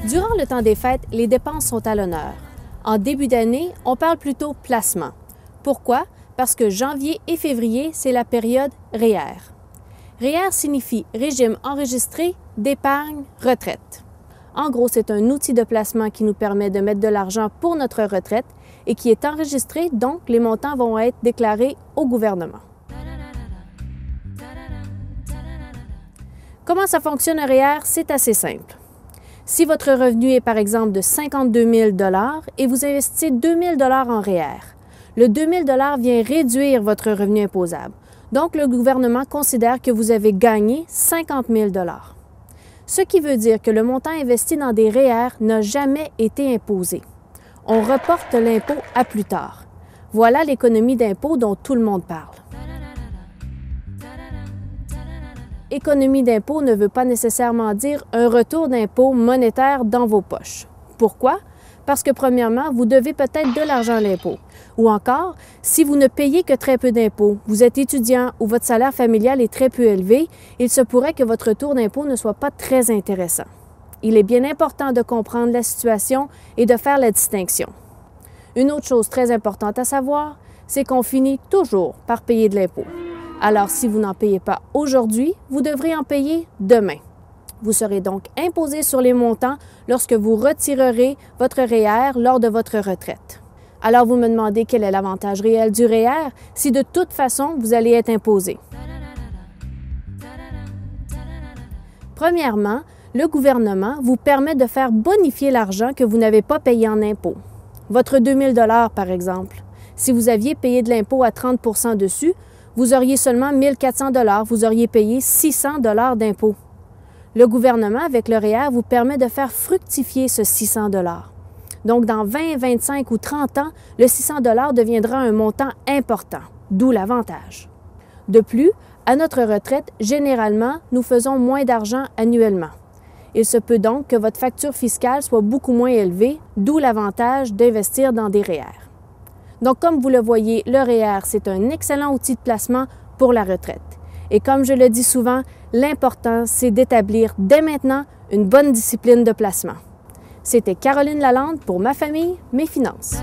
Durant le temps des fêtes, les dépenses sont à l'honneur. En début d'année, on parle plutôt placement. Pourquoi? Parce que janvier et février, c'est la période REER. REER signifie Régime enregistré d'épargne retraite. En gros, c'est un outil de placement qui nous permet de mettre de l'argent pour notre retraite et qui est enregistré, donc les montants vont être déclarés au gouvernement. Comment ça fonctionne un REER? C'est assez simple. Si votre revenu est par exemple de 52 000 $ et vous investissez 2 000 $ en REER, le 2 000 $ vient réduire votre revenu imposable. Donc, le gouvernement considère que vous avez gagné 50 000 $. Ce qui veut dire que le montant investi dans des REER n'a jamais été imposé. On reporte l'impôt à plus tard. Voilà l'économie d'impôt dont tout le monde parle. Économie d'impôt ne veut pas nécessairement dire un retour d'impôt monétaire dans vos poches. Pourquoi? Parce que premièrement, vous devez peut-être de l'argent à l'impôt. Ou encore, si vous ne payez que très peu d'impôts, vous êtes étudiant ou votre salaire familial est très peu élevé, il se pourrait que votre retour d'impôt ne soit pas très intéressant. Il est bien important de comprendre la situation et de faire la distinction. Une autre chose très importante à savoir, c'est qu'on finit toujours par payer de l'impôt. Alors, si vous n'en payez pas aujourd'hui, vous devrez en payer demain. Vous serez donc imposé sur les montants lorsque vous retirerez votre REER lors de votre retraite. Alors, vous me demandez quel est l'avantage réel du REER si de toute façon, vous allez être imposé. Premièrement, le gouvernement vous permet de faire bonifier l'argent que vous n'avez pas payé en impôts. Votre 2 000 $, par exemple. Si vous aviez payé de l'impôt à 30 % dessus, vous auriez seulement 1 400 $, vous auriez payé 600 $ d'impôts. Le gouvernement, avec le REER, vous permet de faire fructifier ce 600 $. Donc, dans 20, 25 ou 30 ans, le 600 $ deviendra un montant important, d'où l'avantage. De plus, à notre retraite, généralement, nous faisons moins d'argent annuellement. Il se peut donc que votre facture fiscale soit beaucoup moins élevée, d'où l'avantage d'investir dans des REER. Donc, comme vous le voyez, le REER, c'est un excellent outil de placement pour la retraite. Et comme je le dis souvent, l'important, c'est d'établir dès maintenant une bonne discipline de placement. C'était Caroline Lalande pour Ma famille, mes finances.